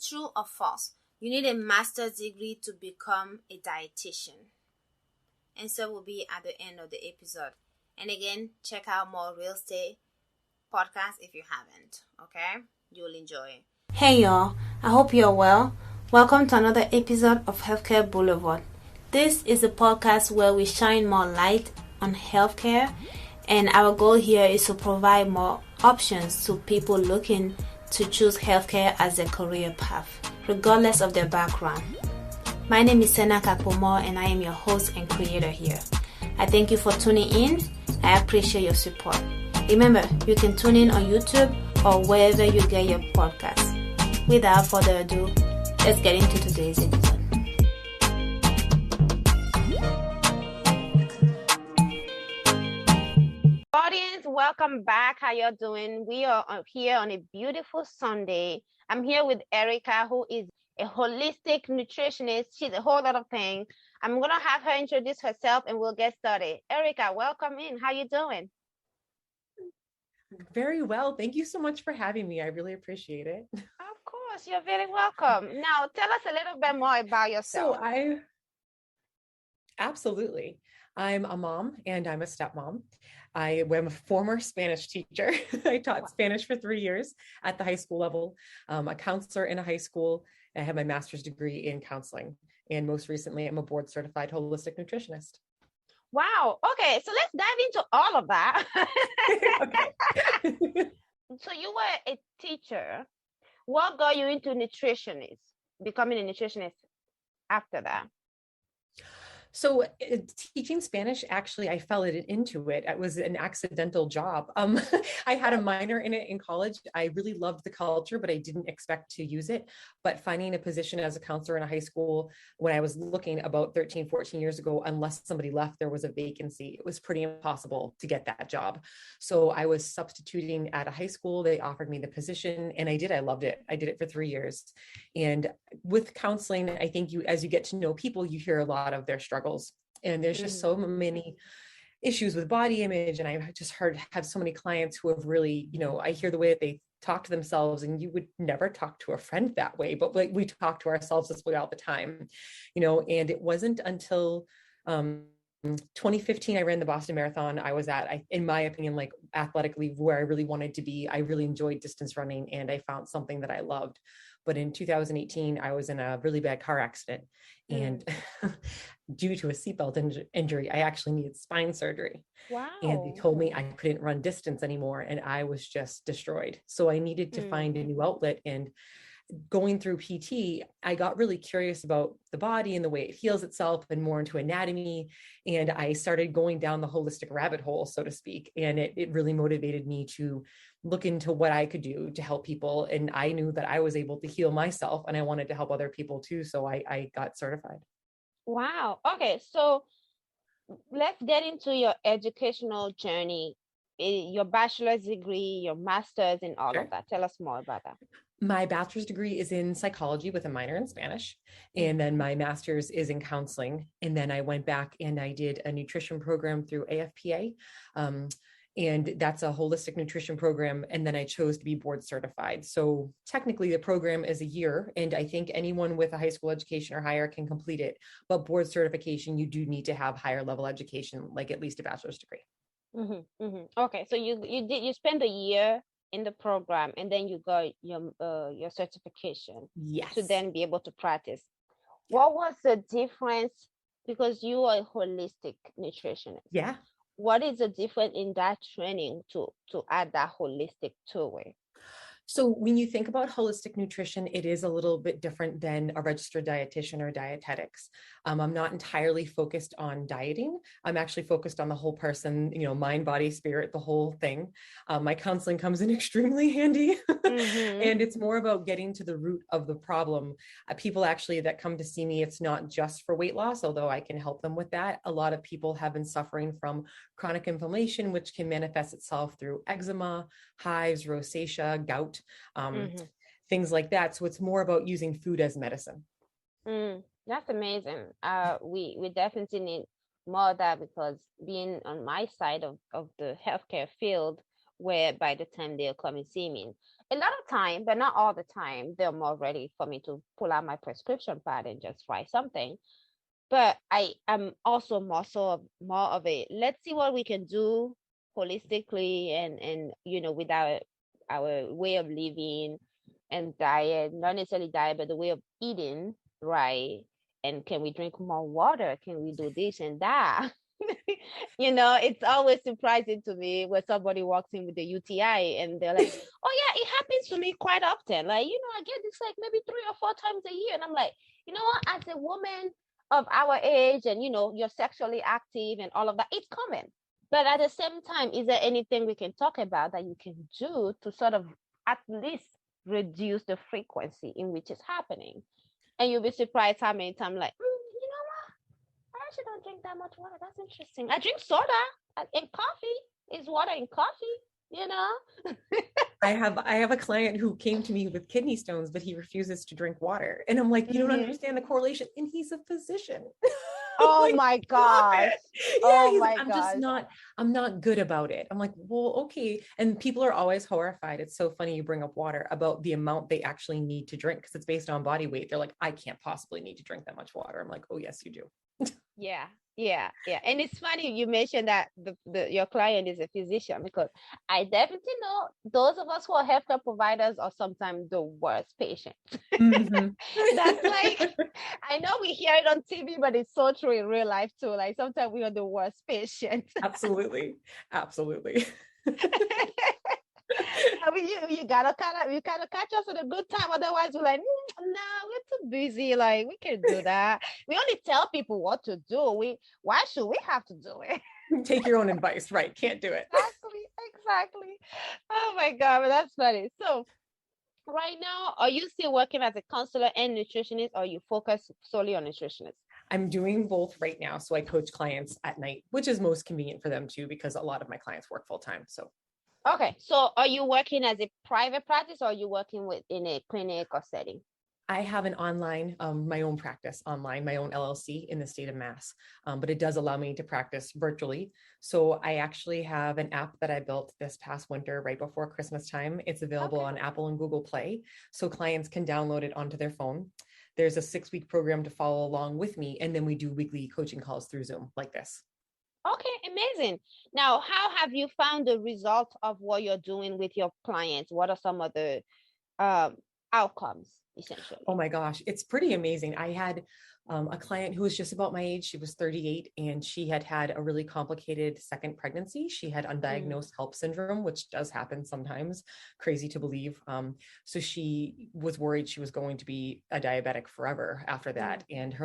true or false? You need a master's degree to become a dietitian. Answer will be at the end of the episode. And again, check out more real estate podcasts if you haven't. Okay? You'll enjoy it. Hey y'all, I hope you're well. Welcome to another episode of Healthcare Boulevard. This is a podcast where we shine more light on healthcare, and our goal here is to provide more options to people looking to choose healthcare as a career path, regardless of their background. My name is Sena Kakpomo, and I am your host and creator here. I thank you for tuning in. I appreciate your support. Remember, you can tune in on YouTube or wherever you get your podcasts. Without further ado, let's get into today's episode. Audience, welcome back. How y'all doing? We are here on a beautiful Sunday. I'm here with Erika, who is a holistic nutritionist. She's a whole lot of things. I'm going to have her introduce herself and we'll get started. Erika, welcome in. How you doing? Very well. Thank you so much for having me. I really appreciate it. Of course, you're very welcome. Now, tell us a little bit more about yourself. Absolutely. I'm a mom and I'm a stepmom. I am a former Spanish teacher. I taught Spanish for 3 years at the high school level, a counselor in a high school. I have my master's degree in counseling. And most recently, I'm a board certified holistic nutritionist. Wow. Okay. So let's dive into all of that. So you were a teacher. What got you into becoming a nutritionist after that? So teaching Spanish, actually, I fell into it. It was an accidental job. I had a minor in it in college. I really loved the culture, but I didn't expect to use it. But finding a position as a counselor in a high school, when I was looking about 13, 14 years ago, unless somebody left, there was a vacancy. It was pretty impossible to get that job. So I was substituting at a high school. They offered me the position and I did. I loved it. I did it for 3 years. And with counseling, I think as you get to know people, you hear a lot of their struggles. And there's just so many issues with body image. And I just have so many clients who have really, I hear the way that they talk to themselves, and you would never talk to a friend that way, but like we talk to ourselves this way all the time, and it wasn't until 2015, I ran the Boston Marathon. I was in my opinion, like athletically where I really wanted to be. I really enjoyed distance running and I found something that I loved. But in 2018, I was in a really bad car accident and due to a seatbelt injury, I actually needed spine surgery. Wow. And they told me I couldn't run distance anymore and I was just destroyed. So I needed to find a new outlet, and going through PT, I got really curious about the body and the way it heals itself and more into anatomy. And I started going down the holistic rabbit hole, so to speak. And it really motivated me to look into what I could do to help people. And I knew that I was able to heal myself and I wanted to help other people too. So I got certified. Wow. Okay. So let's get into your educational journey, your bachelor's degree, your master's, and all of that. Tell us more about that. My bachelor's degree is in psychology with a minor in Spanish. And then my master's is in counseling. And then I went back and I did a nutrition program through AFPA. And that's a holistic nutrition program. And then I chose to be board certified. So technically the program is a year. And I think anyone with a high school education or higher can complete it. But board certification, you do need to have higher level education, like at least a bachelor's degree. Okay. So you spent a year in the program and then you got your certification. Yes. To then be able to practice. What was the difference? Because you are a holistic nutritionist. Yeah. What is the difference in that training to add that holistic to it? So when you think about holistic nutrition, it is a little bit different than a registered dietitian or dietetics. I'm not entirely focused on dieting. I'm actually focused on the whole person, mind, body, spirit, the whole thing. My counseling comes in extremely handy. And it's more about getting to the root of the problem. People actually that come to see me, it's not just for weight loss, although I can help them with that. A lot of people have been suffering from chronic inflammation, which can manifest itself through eczema, hives, rosacea, gout, things like that. So it's more about using food as medicine. That's amazing. We definitely need more of that, because being on my side of the healthcare field, where by the time they'll come and see me, a lot of time, but not all the time, they're more ready for me to pull out my prescription pad and just write something. But I am also more of a, let's see what we can do holistically and with our way of living and diet, not necessarily diet, but the way of eating, right? And can we drink more water? Can we do this and that? It's always surprising to me when somebody walks in with the UTI and they're like, oh yeah, it happens to me quite often. Like, I get this like maybe 3 or 4 times a year. And I'm like, you know what, as a woman of our age and, you're sexually active and all of that, it's common. But at the same time, is there anything we can talk about that you can do to sort of at least reduce the frequency in which it's happening? And you'll be surprised how many times, like, you know what? I actually don't drink that much water. That's interesting. I drink soda and coffee. Is water in coffee? I have a client who came to me with kidney stones, but he refuses to drink water. And I'm like, you don't understand the correlation. And he's a physician. Oh like, my gosh. Yeah, oh my I'm gosh. just I'm not good about it. I'm like, well, okay. And people are always horrified. It's so funny you bring up water, about the amount they actually need to drink because it's based on body weight. They're like, I can't possibly need to drink that much water. I'm like, oh yes, you do. Yeah. And it's funny you mentioned that your client is a physician, because I definitely know those of us who are healthcare providers are sometimes the worst patients. Mm-hmm. That's like, I know we hear it on TV, but it's so true in real life too. Like sometimes we are the worst patients. Absolutely. You gotta catch us at a good time. Otherwise, we're like, no, we're too busy. Like, we can't do that. We only tell people what to do. Why should we have to do it? Take your own advice, right? Can't do it. Exactly. Oh my God, but that's funny. So, right now, are you still working as a counselor and nutritionist, or you focus solely on nutritionist? I'm doing both right now. So I coach clients at night, which is most convenient for them too, because a lot of my clients work full time. So. Okay. So are you working as a private practice, or are you working in a clinic or setting? I have an online, my own practice online, my own LLC in the state of Mass, but it does allow me to practice virtually. So I actually have an app that I built this past winter, right before Christmas time. It's available on Apple and Google Play. So clients can download it onto their phone. There's a 6-week program to follow along with me. And then we do weekly coaching calls through Zoom like this. Okay, amazing. Now, how have you found the result of what you're doing with your clients? What are some of the outcomes, essentially? Oh my gosh, it's pretty amazing. I had a client who was just about my age. She was 38 and she had a really complicated second pregnancy. She had undiagnosed HELP syndrome, which does happen sometimes, crazy to believe. So she was worried she was going to be a diabetic forever after that. And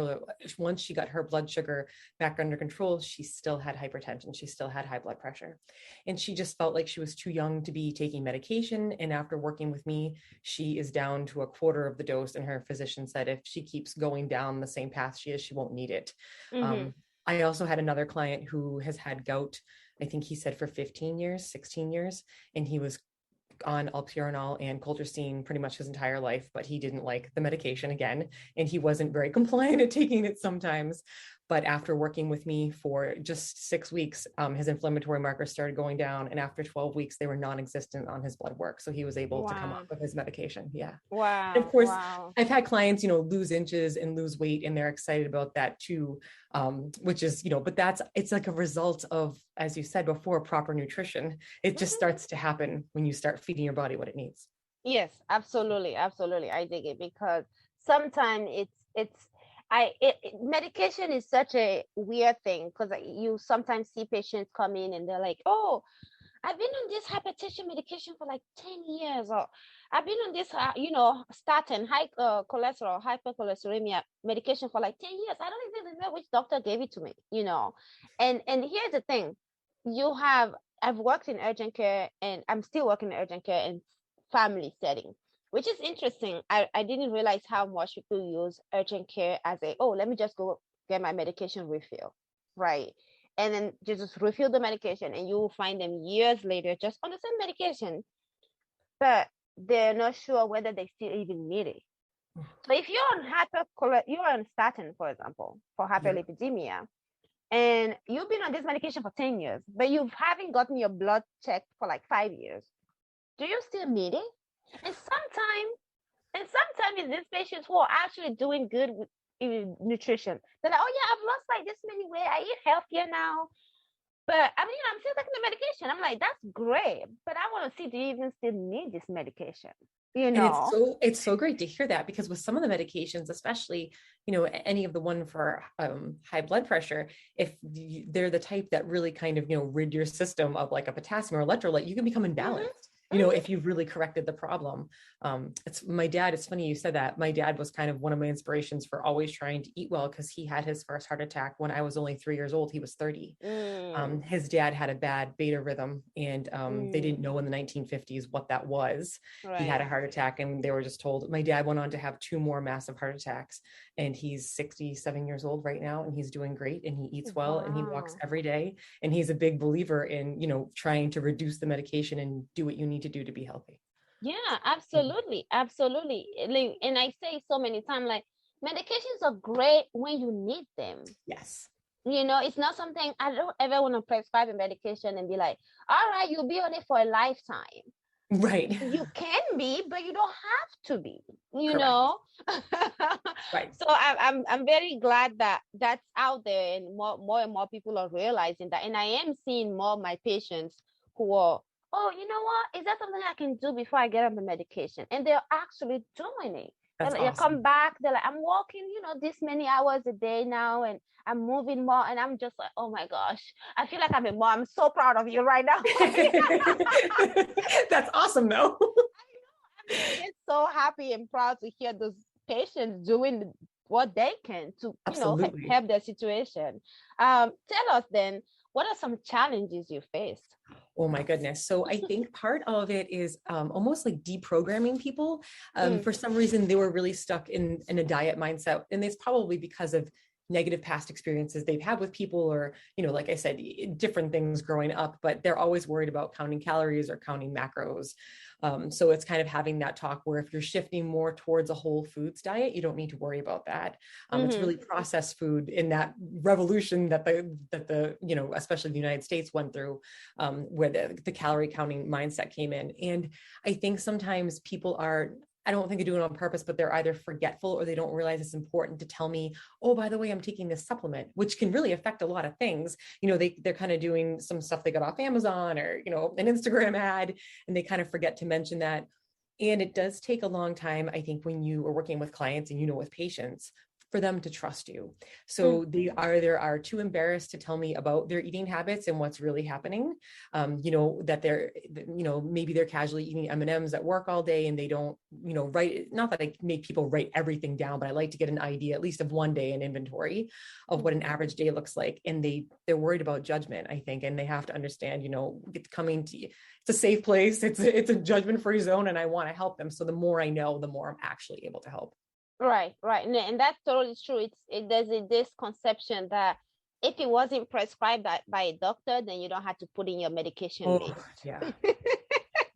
once she got her blood sugar back under control, she still had hypertension. She still had high blood pressure. And she just felt like she was too young to be taking medication. And after working with me, she is down to a quarter of the dose. And her physician said, if she keeps going down the same path she is, she won't need it. I also had another client who has had gout, I think he said for 16 years, and he was on alpurinol and colchicine pretty much his entire life, but he didn't like the medication again, and he wasn't very compliant at taking it sometimes. But after working with me for just 6 weeks, his inflammatory markers started going down. And after 12 weeks, they were non-existent on his blood work. So he was able to come off of his medication. Yeah. Wow. And of course, I've had clients, lose inches and lose weight, and they're excited about that too. Which is, but it's like a result of, as you said before, proper nutrition. It just starts to happen when you start feeding your body what it needs. Yes, absolutely. Absolutely. I dig it, because sometimes medication is such a weird thing, because you sometimes see patients come in and they're like, oh, I've been on this hypertension medication for like 10 years, or I've been on this, statin, high cholesterol, hypercholesterolemia medication for like 10 years. I don't even remember which doctor gave it to me, And here's the thing. I've worked in urgent care, and I'm still working in urgent care and family setting, which is interesting. I didn't realize how much people use urgent care as let me just go get my medication refill, right? And then just refill the medication, and you will find them years later just on the same medication, but they're not sure whether they still even need it. So if you're on statin, for example, for hyperlipidemia, and you've been on this medication for 10 years, but you haven't gotten your blood checked for like 5 years, do you still need it? And sometimes these patients who are actually doing good with nutrition, they're like, oh yeah, I've lost like this many weight. I eat healthier now. But I mean, I'm still taking the medication. I'm like, that's great. But I want to see, do you even still need this medication? And it's so great to hear that, because with some of the medications, especially, any of the one for high blood pressure, if they're the type that really kind of, rid your system of like a potassium or electrolyte, you can become imbalanced. If you've really corrected the problem. It's funny you said that. My dad was kind of one of my inspirations for always trying to eat well, because he had his first heart attack when I was only 3 years old. He was 30. His dad had a bad beta rhythm, and they didn't know in the 1950s what that was. Right. He had a heart attack, and they were just told. My dad went on to have 2 more massive heart attacks, and he's 67 years old right now, and he's doing great, and he eats well, and he walks every day, and he's a big believer in, trying to reduce the medication and do what you need to do to be healthy. Yeah, absolutely. Absolutely. And I say so many times, like, medications are great when you need them. Yes. It's not something, I don't ever want to prescribe a medication and be like, all right, you'll be on it for a lifetime. Right. You can be, but you don't have to be, know? Right. So I'm very glad that that's out there, and more and more people are realizing that. And I am seeing more of my patients who are, oh, you know what? Is that something I can do before I get on the medication? And they're actually doing it. That's awesome. They come back, they're like, I'm walking, this many hours a day now, and I'm moving more. And I'm just like, oh my gosh, I feel like I'm a mom. I'm so proud of you right now. That's awesome, though. I know. I'm just so happy and proud to hear those patients doing what they can to, help their situation. Tell us then, what are some challenges you faced? Oh my goodness. So I think part of it is almost like deprogramming people. For some reason, they were really stuck in a diet mindset. And it's probably because of negative past experiences they've had with people, or, like I said, different things growing up, but they're always worried about counting calories or counting macros. So it's kind of having that talk where if you're shifting more towards a whole foods diet, you don't need to worry about that. It's really processed food in that revolution that the especially the United States went through, where the calorie counting mindset came in. And I think sometimes people I don't think they do it on purpose, but they're either forgetful or they don't realize it's important to tell me, oh, by the way, I'm taking this supplement, which can really affect a lot of things. They're kind of doing some stuff they got off Amazon or, an Instagram ad, and they kind of forget to mention that. And it does take a long time, I think, when you are working with clients and, with patients, for them to trust you. So they are too embarrassed to tell me about their eating habits and what's really happening. That they're, maybe they're casually eating M&Ms at work all day, and they don't, write, not that I make people write everything down, but I like to get an idea, at least of one day, an inventory of what an average day looks like. And they're worried about judgment, I think, and they have to understand, it's coming to you. It's a safe place. It's a judgment-free zone, and I want to help them. So the more I know, the more I'm actually able to help. Right. And that's totally true. There's this conception that if it wasn't prescribed by a doctor, then you don't have to put in your medication list. Yeah.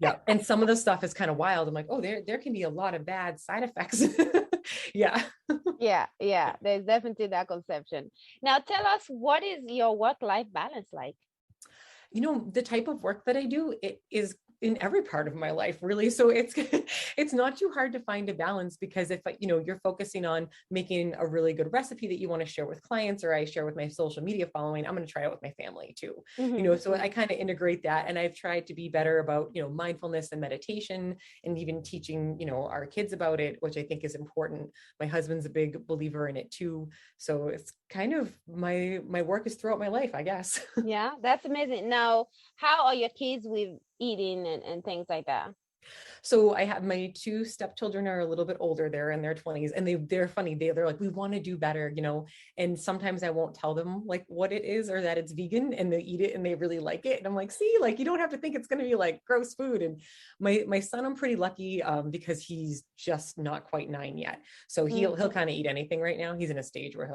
Yeah. And some of the stuff is kind of wild. I'm like, oh, there can be a lot of bad side effects. Yeah. Yeah. There's definitely that conception. Now tell us, what is your work-life balance like? The type of work that I do, it is in every part of my life, really. So it's not too hard to find a balance, because if you're focusing on making a really good recipe that you want to share with clients, or I share with my social media following, I'm going to try it with my family too. So I kind of integrate that, and I've tried to be better about mindfulness and meditation, and even teaching our kids about it, which I think is important. My husband's a big believer in it too. So it's kind of my work is throughout my life, I guess. Yeah, that's amazing. Now, how are your kids with eating and things like that? So I have my 2 stepchildren are a little bit older. They're in their 20s, and they're funny. They're like, we want to do better, and sometimes I won't tell them like what it is or that it's vegan, and they eat it and they really like it. And I'm like, see, like, you don't have to think it's going to be like gross food. And my son, I'm pretty lucky because he's just not quite 9 yet. So he'll kind of eat anything right now. He's in a stage where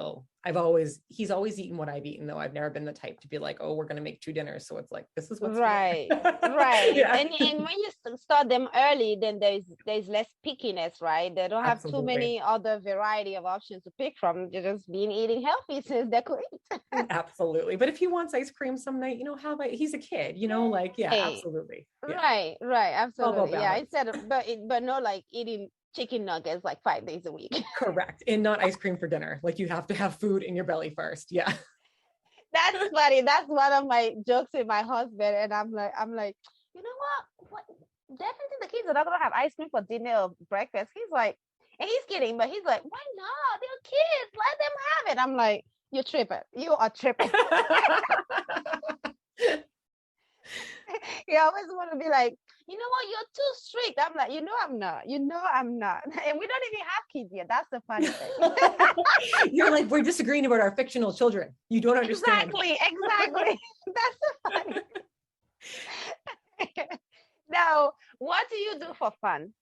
he's always eaten what I've eaten, though. I've never been the type to be like, oh, we're going to make 2 dinners. So it's like, this is what's right. Right. Yeah. And when you start them early, then there's less pickiness, right? They don't have too Absolutely. many other variety of options to pick from. They're just being eating healthy since they're quick. Absolutely. But if he wants ice cream some night, how about, he's a kid, like, yeah, Hey, absolutely. Yeah. right, All about absolutely. Yeah, balance. instead of, but no, like eating chicken nuggets like 5 days a week. Correct. And not ice cream for dinner. Like, you have to have food in your belly first. Yeah. That's funny. That's one of my jokes with my husband, and I'm like, you know what? Definitely the kids are not gonna have ice cream for dinner or breakfast. He's like, and he's kidding, but he's like, why not? They're kids. Let them have it. I'm like, you're tripping. You are tripping. He always want to be like, you know what? You're too strict. I'm like, I'm not. I'm not. And we don't even have kids yet. That's the funny thing. You're like, we're disagreeing about our fictional children. You don't understand. Exactly. That's the funny. Now, what do you do for fun?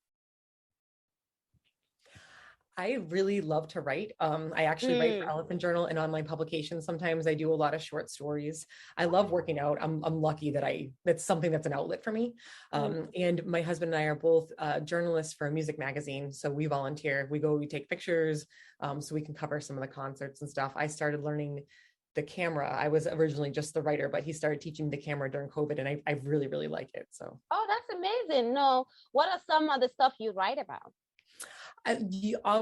I really love to write. I actually write for Elephant Journal and online publications. Sometimes I do a lot of short stories. I love working out. I'm lucky that that's something that's an outlet for me. And my husband and I are both journalists for a music magazine. So we volunteer. We take pictures so we can cover some of the concerts and stuff. I started learning the camera. I was originally just the writer, but he started teaching me the camera during COVID, and I really, really like it. So. Oh, that's amazing. No, what are some of the stuff you write about?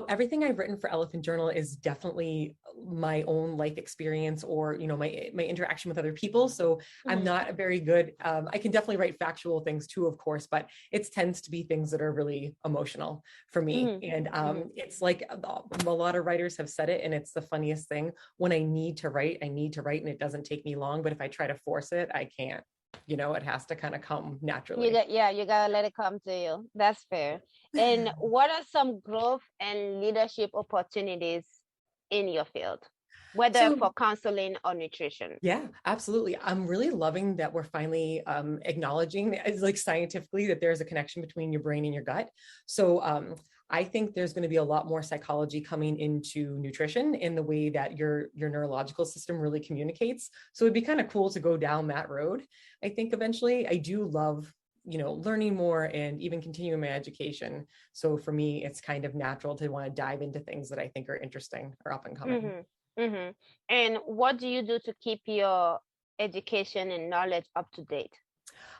Everything I've written for Elephant Journal is definitely my own life experience, or my interaction with other people. So I'm not a very good. I can definitely write factual things too, of course, but it tends to be things that are really emotional for me. And it's like a lot of writers have said it, and it's the funniest thing. When I need to write, and it doesn't take me long. But if I try to force it, I can't. It has to kind of come naturally. You gotta let it come to you. That's fair. And what are some growth and leadership opportunities in your field, whether for counseling or nutrition? Yeah, absolutely. I'm really loving that we're finally acknowledging, like, scientifically, that there's a connection between your brain and your gut. So I think there's going to be a lot more psychology coming into nutrition in the way that your neurological system really communicates. So it'd be kind of cool to go down that road. I think eventually. I do love, learning more and even continuing my education. So for me, it's kind of natural to want to dive into things that I think are interesting or up and coming. And what do you do to keep your education and knowledge up to date?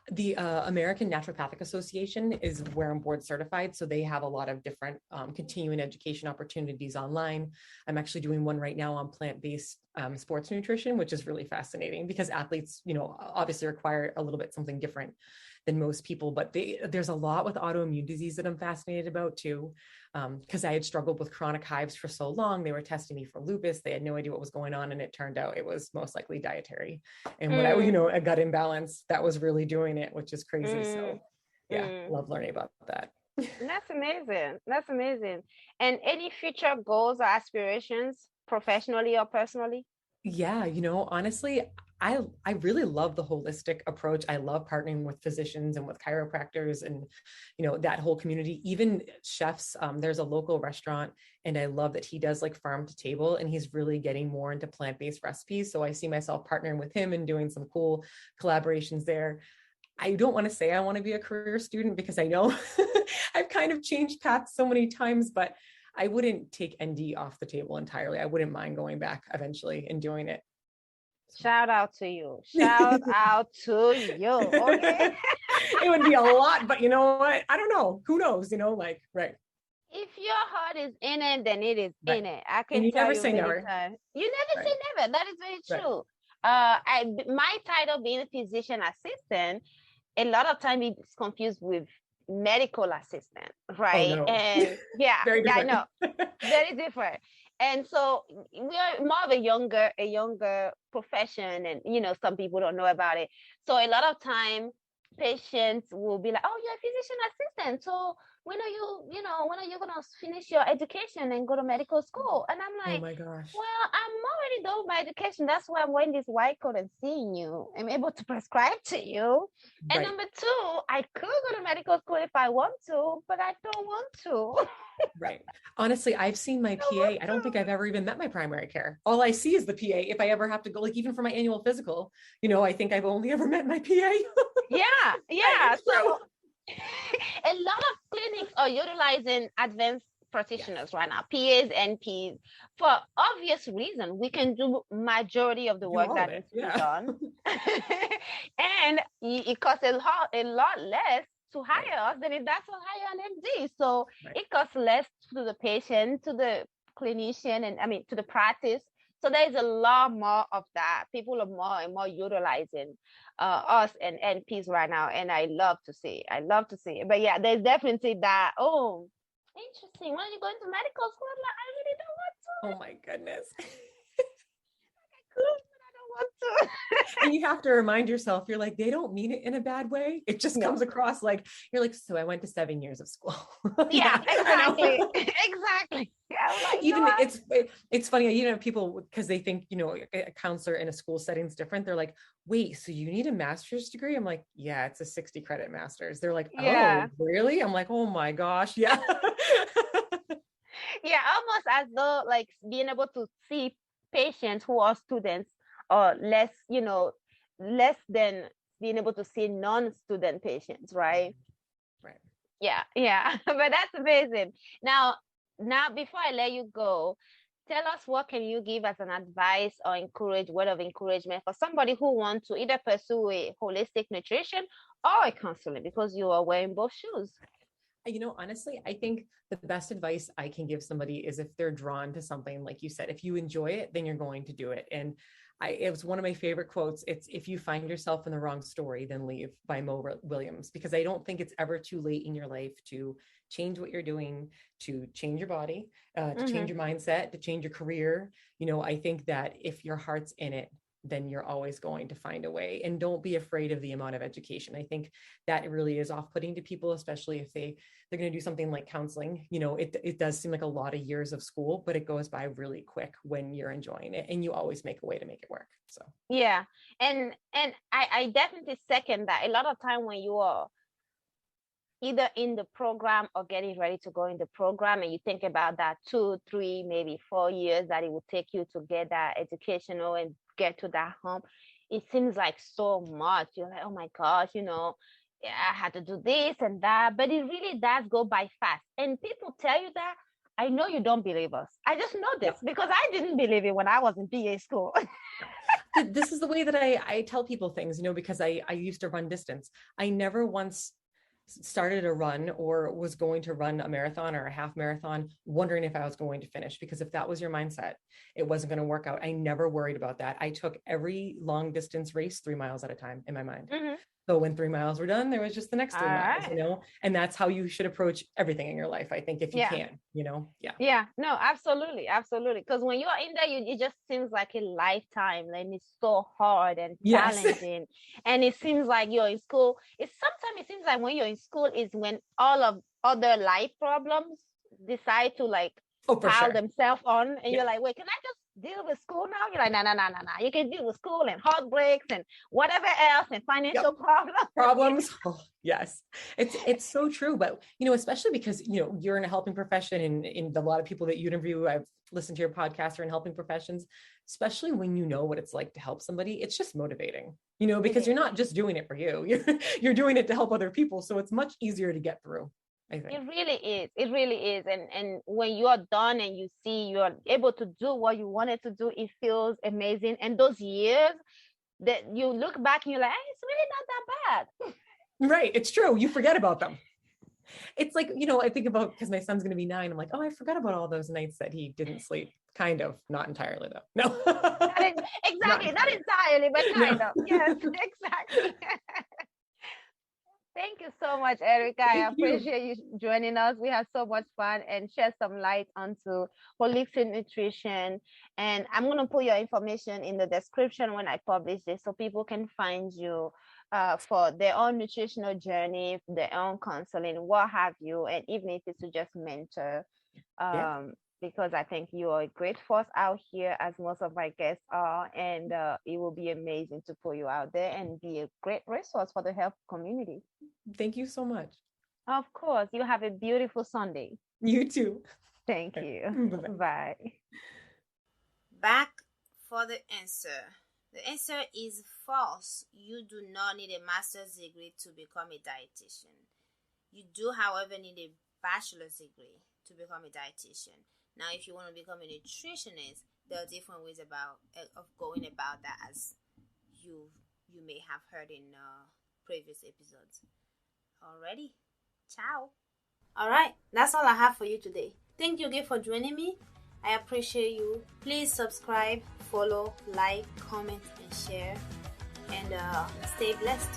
The American Naturopathic Association is where I'm board certified. So they have a lot of different continuing education opportunities online. I'm actually doing one right now on plant-based sports nutrition, which is really fascinating because athletes, obviously require a little bit something different than most people, but there's a lot with autoimmune disease that I'm fascinated about too. Because I had struggled with chronic hives for so long. They were testing me for lupus. They had no idea what was going on. And it turned out it was most likely dietary. And when a gut imbalance, that was really doing it, which is crazy. So yeah, love learning about that. That's amazing. That's amazing. And any future goals or aspirations, professionally or personally? Yeah, honestly, I really love the holistic approach. I love partnering with physicians and with chiropractors and, that whole community, even chefs. There's a local restaurant, and I love that he does like farm to table, and he's really getting more into plant-based recipes. So I see myself partnering with him and doing some cool collaborations there. I don't want to say I want to be a career student because I know I've kind of changed paths so many times, but I wouldn't take ND off the table entirely. I wouldn't mind going back eventually and doing it. Shout out to you. Shout out to you. Okay. It would be a lot, but you know what? I don't know. Who knows? Right. If your heart is in it, then it is in it. I can you tell never you say never. You never say never. That is very true. My title being a physician assistant, a lot of time it's confused with medical assistant, right? Oh, no. And yeah, I know. Very different. And so we are more of a younger profession, and some people don't know about it. So a lot of time patients will be like, oh, you're a physician assistant, so when are you gonna finish your education and go to medical school? And I'm like, oh my gosh, well, I'm already done with my education. That's why I'm wearing this white coat and seeing you. I'm able to prescribe to you. And number two, I could go to medical school if I want to, but I don't want to. Right. Honestly, I've seen my PA. I don't think I've ever even met my primary care. All I see is the PA. If I ever have to go, like even for my annual physical, I think I've only ever met my PA. Yeah. So A lot of clinics are utilizing advanced practitioners right now, PAs and Ps, for obvious reason. We can do majority of the Do work all of that it. needs to be Yeah. done, and it costs a lot less to hire us than if that's to hire an MD. So it costs less to the patient, to the clinician, and I mean to the practice. So there's a lot more of that. People are more and more utilizing us and NPs right now, and I love to see it. I love to see it. But yeah, there's definitely that. Oh, interesting. When you go into medical school, I'm like, I really don't want to. Oh my goodness. I could, but I don't want to. And you have to remind yourself, you're like, they don't mean it in a bad way. It just comes across like, you're like, so I went to 7 years of school. Yeah, exactly. Exactly. Yeah, like, even it's funny, you know, people, because they think, you know, a counselor in a school setting is different. They're like, wait, so you need a master's degree? I'm like, yeah, it's a 60 credit master's. They're like, oh, really? I'm like, oh my gosh. Yeah. Yeah, almost as though like being able to see patients who are students or less, you know, less than being able to see non-student patients, right? Right. Yeah. But that's amazing. Now, before I let you go, tell us what can you give as an advice or word of encouragement for somebody who wants to either pursue a holistic nutrition or a counseling, because you are wearing both shoes. You know, honestly, I think the best advice I can give somebody is if they're drawn to something, like you said, if you enjoy it, then you're going to do it. And it was one of my favorite quotes. It's, if you find yourself in the wrong story, then leave, by Mo Williams, because I don't think it's ever too late in your life to change what you're doing, to change your body, to change your mindset, to change your career. You know, I think that if your heart's in it, then you're always going to find a way. And don't be afraid of the amount of education. I think that really is off-putting to people, especially if they're going to do something like counseling. You know, it does seem like a lot of years of school, but it goes by really quick when you're enjoying it, and you always make a way to make it work. So yeah, and I definitely second that. A lot of time when you are either in the program or getting ready to go in the program, and you think about that 2, 3, maybe 4 years that it will take you to get that educational and get to that home, it seems like so much. You're like, oh my gosh, you know, I had to do this and that, but it really does go by fast. And people tell you that. I know you don't believe us. I just know this because I didn't believe it when I was in PA school. This is the way that I tell people things, you know, because I used to run distance. I never once started a run or was going to run a marathon or a half marathon wondering if I was going to finish, because if that was your mindset, it wasn't going to work out. I never worried about that. I took every long distance race 3 miles at a time in my mind. So when 3 miles were done, there was just the next 3 miles, you know, and that's how you should approach everything in your life, I think, if you can, you know. Yeah, no, absolutely. Because when you're in there, it just seems like a lifetime, and it's so hard and challenging. And it seems like you're in school. Sometimes it seems like when you're in school is when all of other life problems decide to like pile themselves on, and you're like, wait, can I just deal with school now? You're like, no. You can deal with school and heartbreaks and whatever else and financial problems. Oh, yes, it's so true. But, you know, especially because, you know, you're in a helping profession, and in a lot of people that you interview, I've listened to your podcast, are in helping professions, especially when you know what it's like to help somebody. It's just motivating, you know, because you're not just doing it for you. You're doing it to help other people. So it's much easier to get through. I think. It really is. And when you are done and you see you're able to do what you wanted to do, it feels amazing. And those years that you look back and you're like, hey, it's really not that bad. Right. It's true. You forget about them. It's like, you know, I think about, because my son's going to be 9. I'm like, oh, I forgot about all those nights that he didn't sleep. Kind of, not entirely though. No. Not entirely, but kind of. Yes, exactly. Thank you so much, Erika. I appreciate you joining us. We had so much fun and shed some light onto holistic nutrition. And I'm going to put your information in the description when I publish this, so people can find you for their own nutritional journey, their own counseling, what have you, and even if it's to just mentor. Because I think you are a great force out here, as most of my guests are, and it will be amazing to put you out there and be a great resource for the health community. Thank you so much. Of course. You have a beautiful Sunday. You too. Thank you. Bye. Back for the answer. The answer is false. You do not need a master's degree to become a dietitian. You do, however, need a bachelor's degree to become a dietitian. Now, if you want to become a nutritionist, there are different ways of going about that, as you may have heard in previous episodes. Alrighty, ciao. Alright, that's all I have for you today. Thank you again for joining me. I appreciate you. Please subscribe, follow, like, comment, and share. And stay blessed.